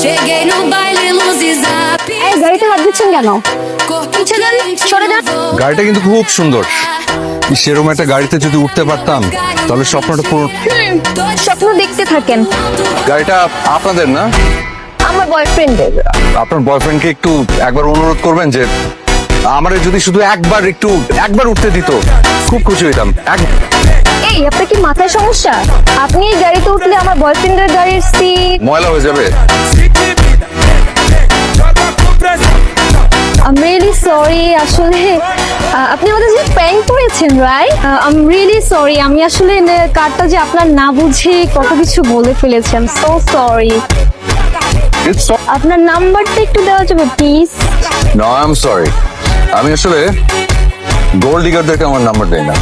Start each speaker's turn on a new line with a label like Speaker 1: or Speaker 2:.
Speaker 1: Cheguei no baile, luzes
Speaker 2: এই গাড়িতে হাত দিচ্ছেন কেন? পিছে যান, সরে যান।
Speaker 3: গাড়িটা কিন্তু খুব সুন্দর। সেরকম একটা গাড়িতে যদি উঠতে পারতাম তাহলে স্বপ্নটা পুরো।
Speaker 2: স্বপ্ন দেখতে থাকেন।
Speaker 3: গাড়িটা আপনাদের না?
Speaker 2: আমার বয়ফ্রেন্ডের।
Speaker 3: আপনার বয়ফ্রেন্ডকে একটু একবার অনুরোধ করবেন যে আমারে যদি শুধু একবার উঠতে দিত, খুব খুশি হইতাম।
Speaker 2: এই আপনার কি মাথায় সমস্যা? আপনি এই গাড়িতে উঠলে আমার বয়ফ্রেন্ডের গাড়ির সিট
Speaker 3: ময়লা হয়ে যাবে।
Speaker 2: I'm really sorry আসলে আপনি আমাদের যে প্র্যাঙ্ক করেছেন রাইট I'm really sorry আমি আসলে কারটা যে আপনার না বুঝে কত কিছু বলে ফেলেছি I'm so sorry আপনার নাম্বারটা একটু দেওয়া যাবে প্লিজ
Speaker 3: No, I'm sorry. আমি আসলে গোল্ড ডিগারদেরকে আমার নাম্বার দেই না।